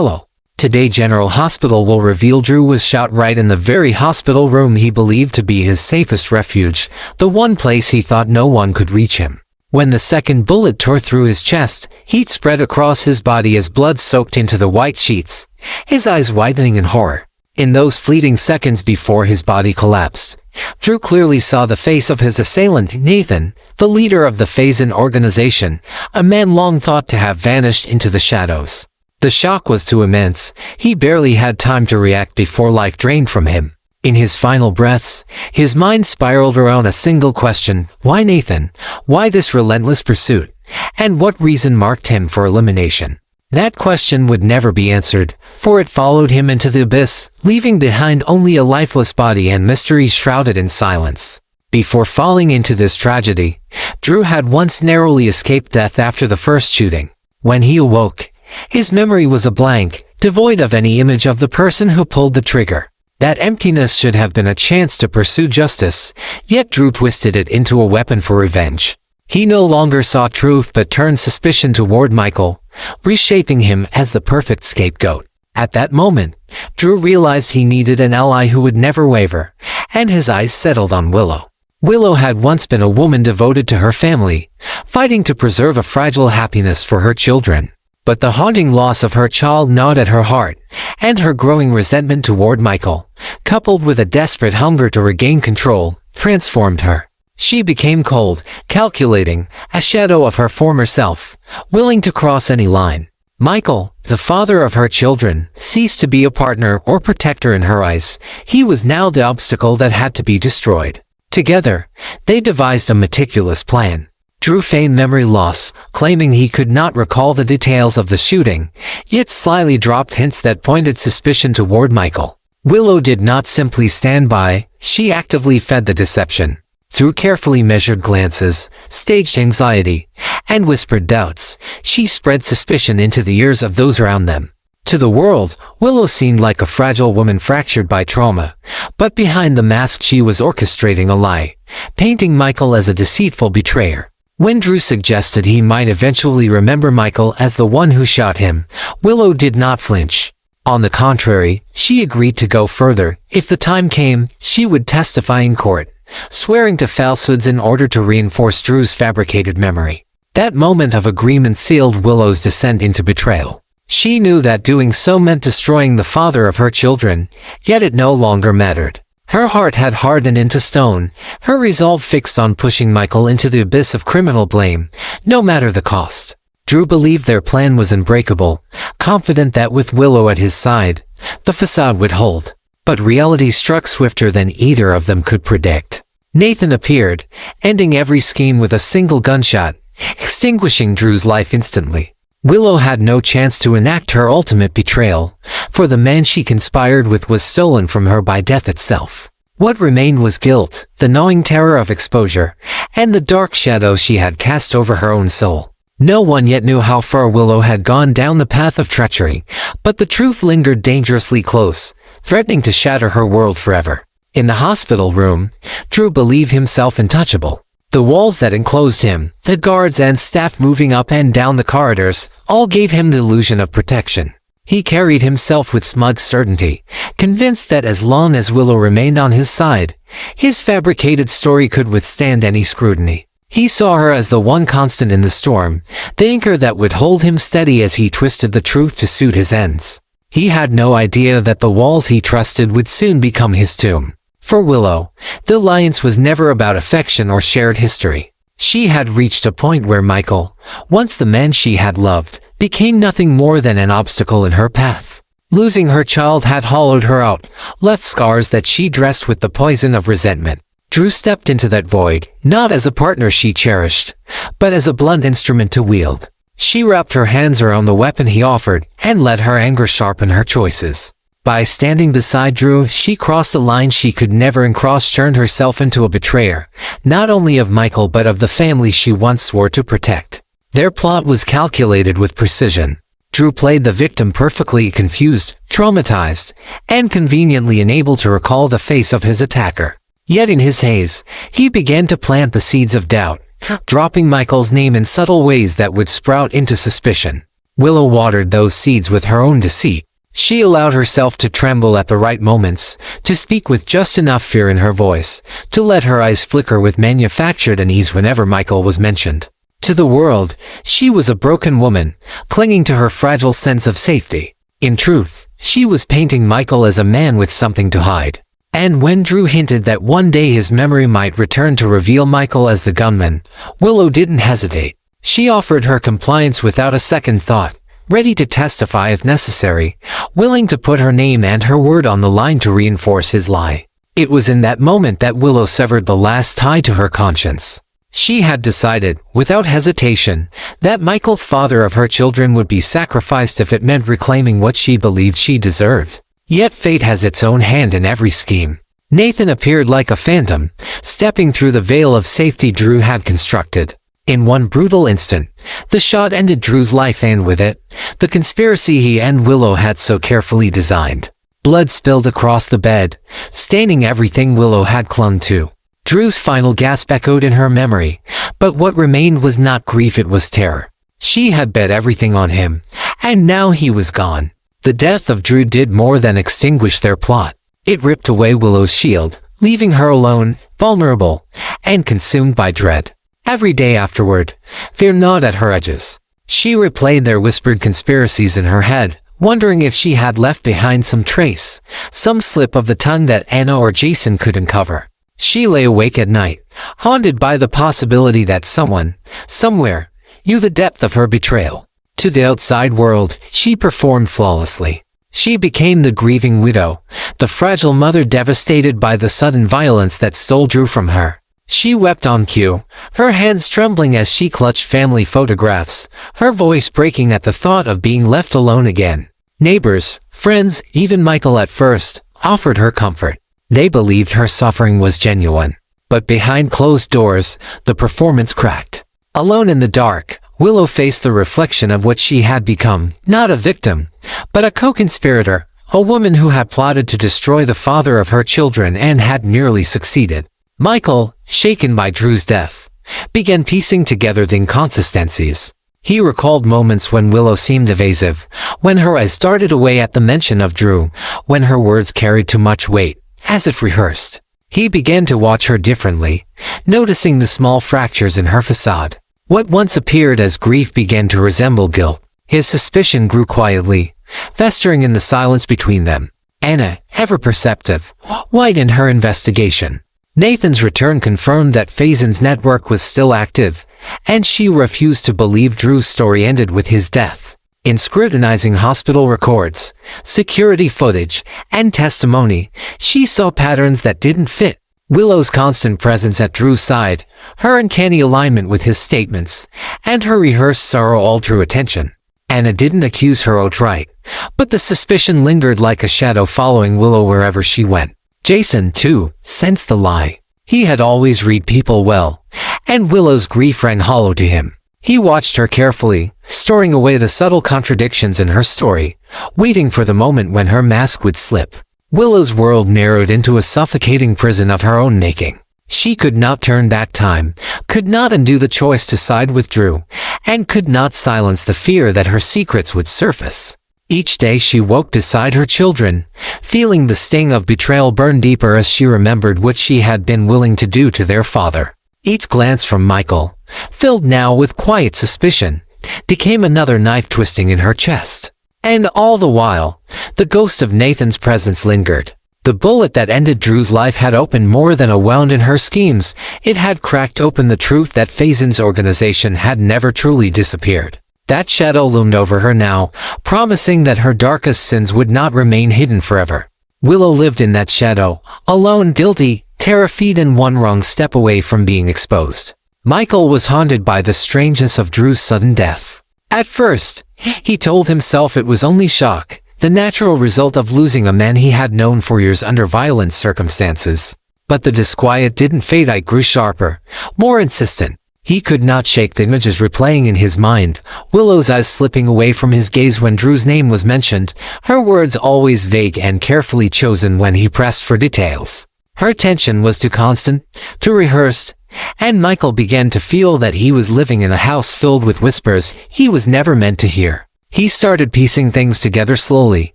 Hello. Today General Hospital will reveal Drew was shot right in the very hospital room he believed to be his safest refuge, the one place he thought no one could reach him. When the second bullet tore through his chest, heat spread across his body as blood soaked into the white sheets, his eyes widening in horror. In those fleeting seconds before his body collapsed, Drew clearly saw the face of his assailant, Nathan, the leader of the Phazon organization, a man long thought to have vanished into the shadows. The shock was too immense. He barely had time to react before life drained from him. In his final breaths, his mind spiraled around a single question: why Nathan? Why this relentless pursuit? And what reason marked him for elimination? That question would never be answered, for it followed him into the abyss, leaving behind only a lifeless body and mysteries shrouded in silence. Before falling into this tragedy, Drew had once narrowly escaped death after the first shooting. When he awoke, his memory was a blank, devoid of any image of the person who pulled the trigger. That emptiness should have been a chance to pursue justice, yet Drew twisted it into a weapon for revenge. He no longer saw truth but turned suspicion toward Michael, reshaping him as the perfect scapegoat. At that moment, Drew realized he needed an ally who would never waver, and his eyes settled on Willow. Willow had once been a woman devoted to her family, fighting to preserve a fragile happiness for her children. But the haunting loss of her child gnawed at her heart, and her growing resentment toward Michael, coupled with a desperate hunger to regain control, transformed her. She became cold, calculating, a shadow of her former self, willing to cross any line. Michael, the father of her children, ceased to be a partner or protector in her eyes. He was now the obstacle that had to be destroyed. Together, they devised a meticulous plan. Drew feigned memory loss, claiming he could not recall the details of the shooting, yet slyly dropped hints that pointed suspicion toward Michael. Willow did not simply stand by, she actively fed the deception. Through carefully measured glances, staged anxiety, and whispered doubts, she spread suspicion into the ears of those around them. To the world, Willow seemed like a fragile woman fractured by trauma, but behind the mask she was orchestrating a lie, painting Michael as a deceitful betrayer. When Drew suggested he might eventually remember Michael as the one who shot him, Willow did not flinch. On the contrary, she agreed to go further. If the time came, she would testify in court, swearing to falsehoods in order to reinforce Drew's fabricated memory. That moment of agreement sealed Willow's descent into betrayal. She knew that doing so meant destroying the father of her children, yet it no longer mattered. Her heart had hardened into stone, her resolve fixed on pushing Michael into the abyss of criminal blame, no matter the cost. Drew believed their plan was unbreakable, confident that with Willow at his side, the facade would hold. But reality struck swifter than either of them could predict. Nathan appeared, ending every scheme with a single gunshot, extinguishing Drew's life instantly. Willow had no chance to enact her ultimate betrayal, for the man she conspired with was stolen from her by death itself. What remained was guilt, the gnawing terror of exposure, and the dark shadow she had cast over her own soul. No one yet knew how far Willow had gone down the path of treachery, but the truth lingered dangerously close, threatening to shatter her world forever. In the hospital room, Drew believed himself untouchable. The walls that enclosed him, the guards and staff moving up and down the corridors, all gave him the illusion of protection. He carried himself with smug certainty, convinced that as long as Willow remained on his side, his fabricated story could withstand any scrutiny. He saw her as the one constant in the storm, the anchor that would hold him steady as he twisted the truth to suit his ends. He had no idea that the walls he trusted would soon become his tomb. For Willow, the alliance was never about affection or shared history. She had reached a point where Michael, once the man she had loved, became nothing more than an obstacle in her path. Losing her child had hollowed her out, left scars that she dressed with the poison of resentment. Drew stepped into that void, not as a partner she cherished, but as a blunt instrument to wield. She wrapped her hands around the weapon he offered and let her anger sharpen her choices. By standing beside Drew, she crossed a line she could never uncross, turned herself into a betrayer, not only of Michael but of the family she once swore to protect. Their plot was calculated with precision. Drew played the victim perfectly, confused, traumatized, and conveniently unable to recall the face of his attacker. Yet in his haze, he began to plant the seeds of doubt, dropping Michael's name in subtle ways that would sprout into suspicion. Willow watered those seeds with her own deceit. She allowed herself to tremble at the right moments, to speak with just enough fear in her voice, to let her eyes flicker with manufactured unease whenever Michael was mentioned. To the world, she was a broken woman, clinging to her fragile sense of safety. In truth, she was painting Michael as a man with something to hide. And when Drew hinted that one day his memory might return to reveal Michael as the gunman, Willow didn't hesitate. She offered her compliance without a second thought, ready to testify if necessary, willing to put her name and her word on the line to reinforce his lie. It was in that moment that Willow severed the last tie to her conscience. She had decided, without hesitation, that Michael, father of her children, would be sacrificed if it meant reclaiming what she believed she deserved. Yet fate has its own hand in every scheme. Nathan appeared like a phantom, stepping through the veil of safety Drew had constructed. In one brutal instant, the shot ended Drew's life and with it, the conspiracy he and Willow had so carefully designed. Blood spilled across the bed, staining everything Willow had clung to. Drew's final gasp echoed in her memory, but what remained was not grief, it was terror. She had bet everything on him, and now he was gone. The death of Drew did more than extinguish their plot. It ripped away Willow's shield, leaving her alone, vulnerable, and consumed by dread. Every day afterward, fear gnawed at her edges. She replayed their whispered conspiracies in her head, wondering if she had left behind some trace, some slip of the tongue that Anna or Jason could uncover. She lay awake at night, haunted by the possibility that someone, somewhere, knew the depth of her betrayal. To the outside world, she performed flawlessly. She became the grieving widow, the fragile mother devastated by the sudden violence that stole Drew from her. She wept on cue, her hands trembling as she clutched family photographs, her voice breaking at the thought of being left alone again. Neighbors, friends, even Michael at first, offered her comfort. They believed her suffering was genuine. But behind closed doors, the performance cracked. Alone in the dark, Willow faced the reflection of what she had become, not a victim, but a co-conspirator, a woman who had plotted to destroy the father of her children and had nearly succeeded. Michael, shaken by Drew's death, began piecing together the inconsistencies. He recalled moments when Willow seemed evasive, when her eyes darted away at the mention of Drew, when her words carried too much weight, as if rehearsed. He began to watch her differently, noticing the small fractures in her facade. What once appeared as grief began to resemble guilt. His suspicion grew quietly, festering in the silence between them. Anna, ever perceptive, widened her investigation. Nathan's return confirmed that Faison's network was still active, and she refused to believe Drew's story ended with his death. In scrutinizing hospital records, security footage, and testimony, she saw patterns that didn't fit. Willow's constant presence at Drew's side, her uncanny alignment with his statements, and her rehearsed sorrow all drew attention. Anna didn't accuse her outright, but the suspicion lingered like a shadow following Willow wherever she went. Jason, too, sensed the lie. He had always read people well, and Willow's grief rang hollow to him. He watched her carefully, storing away the subtle contradictions in her story, waiting for the moment when her mask would slip. Willow's world narrowed into a suffocating prison of her own making. She could not turn back time, could not undo the choice to side with Drew, and could not silence the fear that her secrets would surface. Each day she woke beside her children, feeling the sting of betrayal burn deeper as she remembered what she had been willing to do to their father. Each glance from Michael, filled now with quiet suspicion, became another knife twisting in her chest. And all the while, the ghost of Nathan's presence lingered. The bullet that ended Drew's life had opened more than a wound in her schemes. It had cracked open the truth that Faison's organization had never truly disappeared. That shadow loomed over her now, promising that her darkest sins would not remain hidden forever. Willow lived in that shadow, alone, guilty, terrified, and one wrong step away from being exposed. Michael was haunted by the strangeness of Drew's sudden death. At first, he told himself it was only shock, the natural result of losing a man he had known for years under violent circumstances. But the disquiet didn't fade. It grew sharper, more insistent. He could not shake the images replaying in his mind, Willow's eyes slipping away from his gaze when Drew's name was mentioned, her words always vague and carefully chosen when he pressed for details. Her attention was too constant, too rehearsed, and Michael began to feel that he was living in a house filled with whispers he was never meant to hear. He started piecing things together slowly,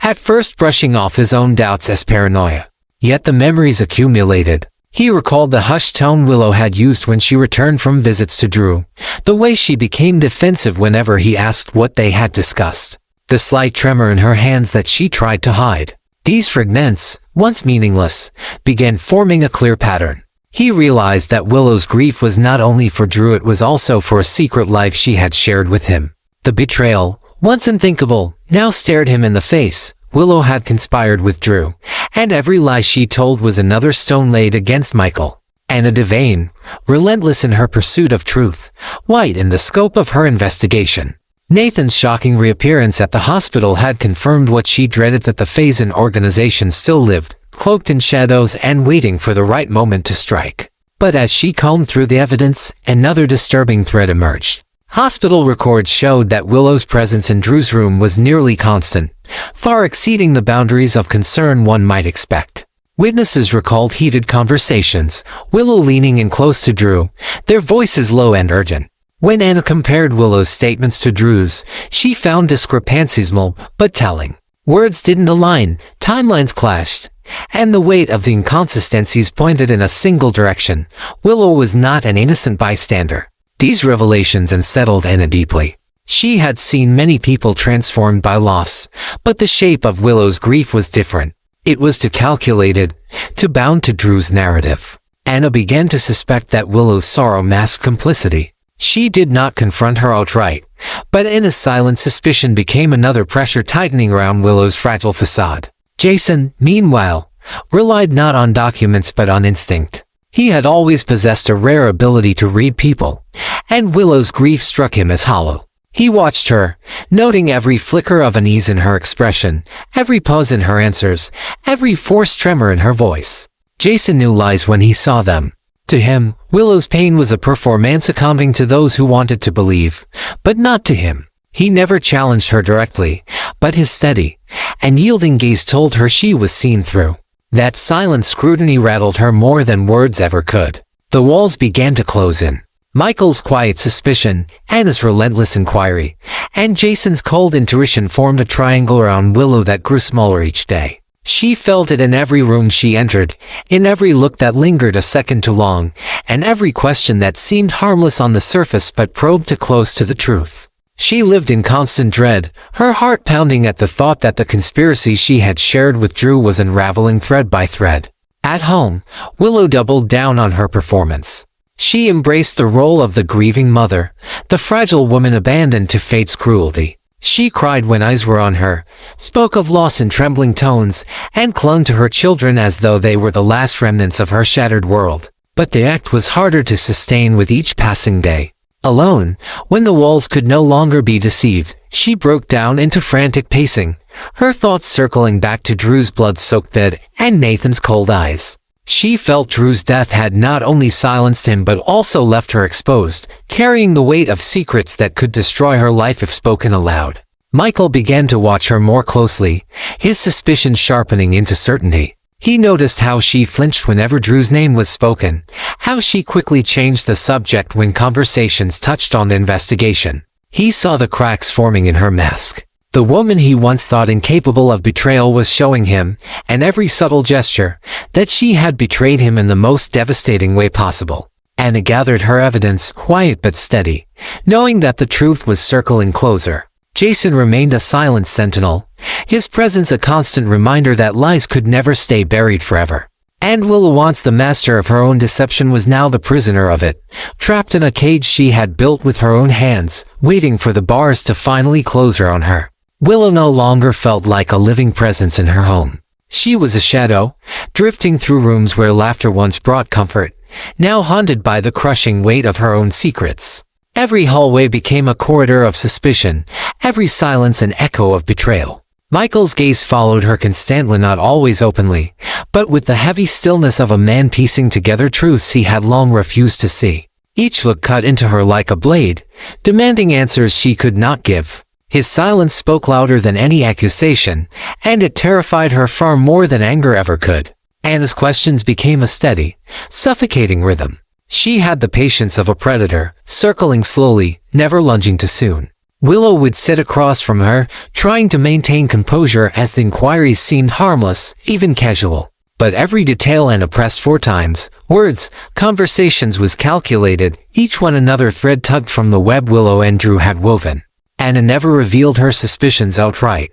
at first brushing off his own doubts as paranoia. Yet the memories accumulated. He recalled the hushed tone Willow had used when she returned from visits to Drew, the way she became defensive whenever he asked what they had discussed, the slight tremor in her hands that she tried to hide. These fragments, once meaningless, began forming a clear pattern. He realized that Willow's grief was not only for Drew, it was also for a secret life she had shared with him. The betrayal, once unthinkable, now stared him in the face. Willow had conspired with Drew, and every lie she told was another stone laid against Michael. Anna Devane, relentless in her pursuit of truth, white in the scope of her investigation. Nathan's shocking reappearance at the hospital had confirmed what she dreaded, that the Phazon organization still lived, cloaked in shadows and waiting for the right moment to strike. But as she combed through the evidence, another disturbing thread emerged. Hospital records showed that Willow's presence in Drew's room was nearly constant, far exceeding the boundaries of concern one might expect. Witnesses recalled heated conversations, Willow leaning in close to Drew, their voices low and urgent. When Anna compared Willow's statements to Drew's, she found discrepancies small but telling. Words didn't align, timelines clashed, and the weight of the inconsistencies pointed in a single direction. Willow was not an innocent bystander. These revelations unsettled Anna deeply. She had seen many people transformed by loss, but the shape of Willow's grief was different. It was too calculated, too bound to Drew's narrative. Anna began to suspect that Willow's sorrow masked complicity. She did not confront her outright, but Anna's silent suspicion became another pressure tightening around Willow's fragile facade. Jason, meanwhile, relied not on documents but on instinct. He had always possessed a rare ability to read people, and Willow's grief struck him as hollow. He watched her, noting every flicker of unease in her expression, every pause in her answers, every forced tremor in her voice. Jason knew lies when he saw them. To him, Willow's pain was a performance succumbing to those who wanted to believe, but not to him. He never challenged her directly, but his steady and yielding gaze told her she was seen through. That silent scrutiny rattled her more than words ever could. The walls began to close in. Michael's quiet suspicion, Anna's relentless inquiry, and Jason's cold intuition formed a triangle around Willow that grew smaller each day. She felt it in every room she entered, in every look that lingered a second too long, and every question that seemed harmless on the surface but probed too close to the truth. She lived in constant dread, her heart pounding at the thought that the conspiracy she had shared with Drew was unraveling thread by thread. At home, Willow doubled down on her performance. She embraced the role of the grieving mother, the fragile woman abandoned to fate's cruelty. She cried when eyes were on her, spoke of loss in trembling tones, and clung to her children as though they were the last remnants of her shattered world. But the act was harder to sustain with each passing day. Alone, when the walls could no longer be deceived, she broke down into frantic pacing, her thoughts circling back to Drew's blood-soaked bed and Nathan's cold eyes. She felt Drew's death had not only silenced him but also left her exposed, carrying the weight of secrets that could destroy her life if spoken aloud. Michael began to watch her more closely, his suspicions sharpening into certainty. He noticed how she flinched whenever Drew's name was spoken, how she quickly changed the subject when conversations touched on the investigation. He saw the cracks forming in her mask. The woman he once thought incapable of betrayal was showing him, and every subtle gesture, that she had betrayed him in the most devastating way possible. Anna gathered her evidence, quiet but steady, knowing that the truth was circling closer. Jason remained a silent sentinel, his presence a constant reminder that lies could never stay buried forever. And Willow, once the master of her own deception, was now the prisoner of it, trapped in a cage she had built with her own hands, waiting for the bars to finally close her on her. Willow no longer felt like a living presence in her home. She was a shadow, drifting through rooms where laughter once brought comfort, now haunted by the crushing weight of her own secrets. Every hallway became a corridor of suspicion, every silence an echo of betrayal. Michael's gaze followed her constantly, not always openly, but with the heavy stillness of a man piecing together truths he had long refused to see. Each look cut into her like a blade, demanding answers she could not give. His silence spoke louder than any accusation, and it terrified her far more than anger ever could. Anna's questions became a steady, suffocating rhythm. She had the patience of a predator, circling slowly, never lunging too soon. Willow would sit across from her, trying to maintain composure as the inquiries seemed harmless, even casual. But every detail and oppressed 4 times, words, conversations was calculated, each one another thread tugged from the web Willow and Drew had woven. Anna never revealed her suspicions outright,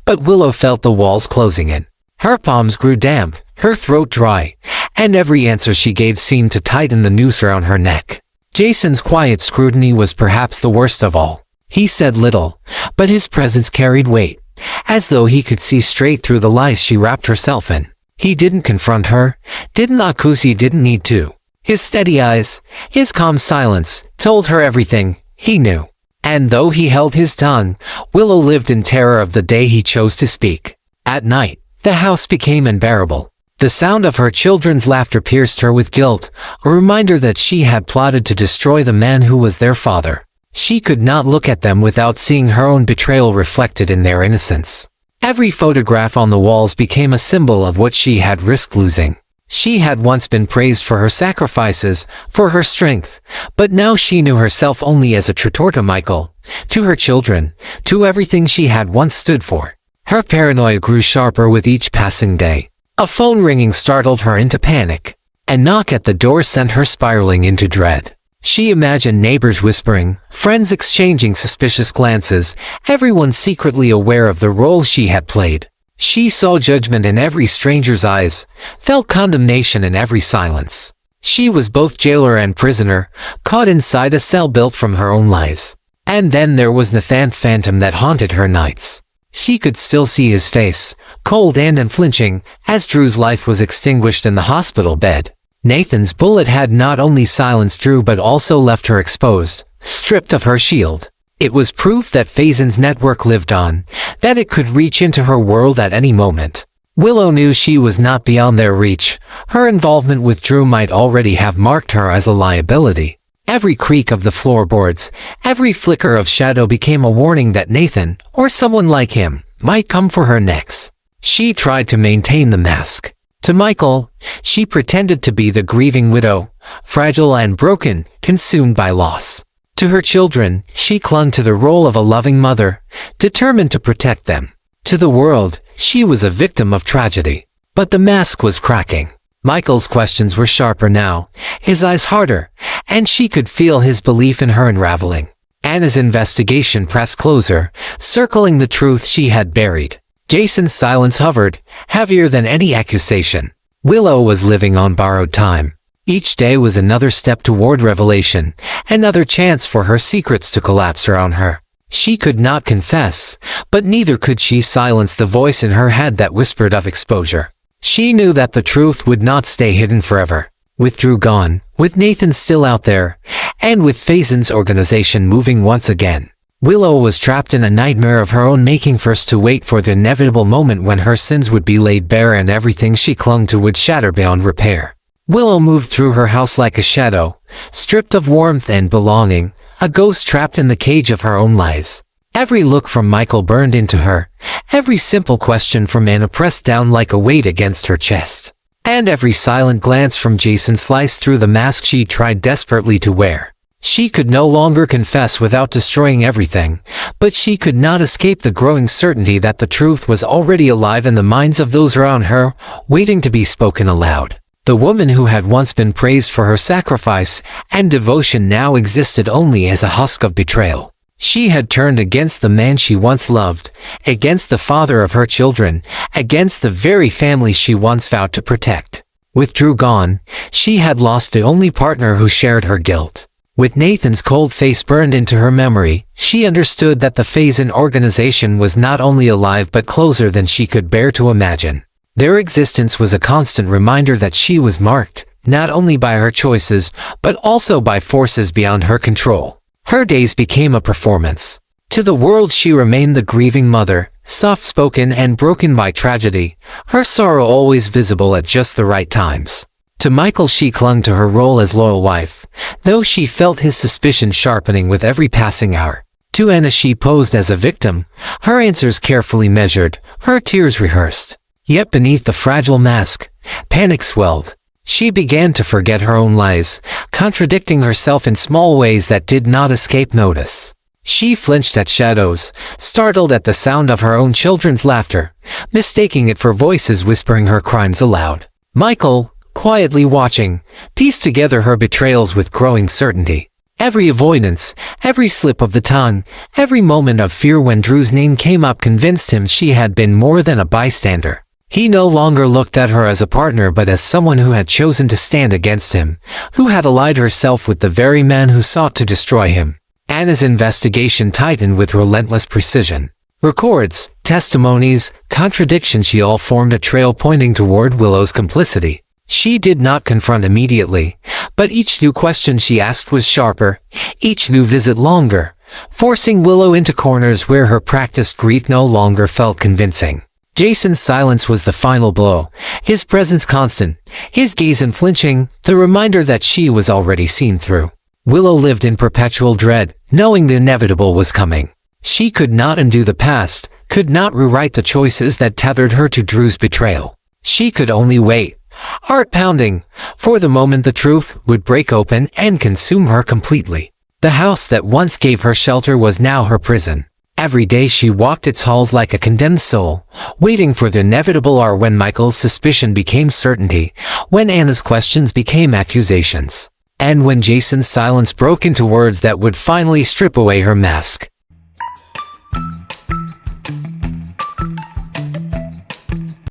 but Willow felt the walls closing in. Her palms grew damp, her throat dry, and every answer she gave seemed to tighten the noose around her neck. Jason's quiet scrutiny was perhaps the worst of all. He said little, but his presence carried weight, as though he could see straight through the lies she wrapped herself in. He didn't confront her, didn't accuse, he didn't need to. His steady eyes, his calm silence, told her everything he knew. And though he held his tongue, Willow lived in terror of the day he chose to speak. At night, the house became unbearable. The sound of her children's laughter pierced her with guilt, a reminder that she had plotted to destroy the man who was their father. She could not look at them without seeing her own betrayal reflected in their innocence. Every photograph on the walls became a symbol of what she had risked losing. She had once been praised for her sacrifices, for her strength, but now she knew herself only as a traitor to Michael, to her children, to everything she had once stood for. Her paranoia grew sharper with each passing day. A phone ringing startled her into panic. A knock at the door sent her spiraling into dread. She imagined neighbors whispering, friends exchanging suspicious glances, everyone secretly aware of the role she had played. She saw judgment in every stranger's eyes, felt condemnation in every silence. She was both jailer and prisoner, caught inside a cell built from her own lies. And then there was Nathan's phantom that haunted her nights. She could still see his face, cold and unflinching, as Drew's life was extinguished in the hospital bed. Nathan's bullet had not only silenced Drew but also left her exposed, stripped of her shield. It was proof that Faison's network lived on, that it could reach into her world at any moment. Willow knew she was not beyond their reach. Her involvement with Drew might already have marked her as a liability. Every creak of the floorboards, every flicker of shadow became a warning that Nathan, or someone like him, might come for her next. She tried to maintain the mask. To Michael, she pretended to be the grieving widow, fragile and broken, consumed by loss. To her children, she clung to the role of a loving mother, determined to protect them. To the world, she was a victim of tragedy. But the mask was cracking. Michael's questions were sharper now, his eyes harder, and she could feel his belief in her unraveling. Anna's investigation pressed closer, circling the truth she had buried. Jason's silence hovered, heavier than any accusation. Willow was living on borrowed time. Each day was another step toward revelation, another chance for her secrets to collapse around her. She could not confess, but neither could she silence the voice in her head that whispered of exposure. She knew that the truth would not stay hidden forever. With Drew gone, with Nathan still out there, and with Faison's organization moving once again, Willow was trapped in a nightmare of her own making, forced to wait for the inevitable moment when her sins would be laid bare and everything she clung to would shatter beyond repair. Willow moved through her house like a shadow, stripped of warmth and belonging, a ghost trapped in the cage of her own lies. Every look from Michael burned into her, every simple question from Anna pressed down like a weight against her chest, and every silent glance from Jason sliced through the mask she tried desperately to wear. She could no longer confess without destroying everything, but she could not escape the growing certainty that the truth was already alive in the minds of those around her, waiting to be spoken aloud. The woman who had once been praised for her sacrifice and devotion now existed only as a husk of betrayal. She had turned against the man she once loved, against the father of her children, against the very family she once vowed to protect. With Drew gone, she had lost the only partner who shared her guilt. With Nathan's cold face burned into her memory, she understood that the Faison organization was not only alive but closer than she could bear to imagine. Their existence was a constant reminder that she was marked, not only by her choices, but also by forces beyond her control. Her days became a performance. To the world she remained the grieving mother, soft-spoken and broken by tragedy, her sorrow always visible at just the right times. To Michael she clung to her role as loyal wife, though she felt his suspicion sharpening with every passing hour. To Anna she posed as a victim, her answers carefully measured, her tears rehearsed. Yet beneath the fragile mask, panic swelled. She began to forget her own lies, contradicting herself in small ways that did not escape notice. She flinched at shadows, startled at the sound of her own children's laughter, mistaking it for voices whispering her crimes aloud. Michael, quietly watching, pieced together her betrayals with growing certainty. Every avoidance, every slip of the tongue, every moment of fear when Drew's name came up convinced him she had been more than a bystander. He no longer looked at her as a partner but as someone who had chosen to stand against him, who had allied herself with the very man who sought to destroy him. Anna's investigation tightened with relentless precision. Records, testimonies, contradictions, she all formed a trail pointing toward Willow's complicity. She did not confront immediately, but each new question she asked was sharper, each new visit longer, forcing Willow into corners where her practiced grief no longer felt convincing. Jason's silence was the final blow, his presence constant, his gaze unflinching, the reminder that she was already seen through. Willow lived in perpetual dread, knowing the inevitable was coming. She could not undo the past, could not rewrite the choices that tethered her to Drew's betrayal. She could only wait, heart pounding, for the moment the truth would break open and consume her completely. The house that once gave her shelter was now her prison. Every day she walked its halls like a condemned soul, waiting for the inevitable hour when Michael's suspicion became certainty, when Anna's questions became accusations, and when Jason's silence broke into words that would finally strip away her mask.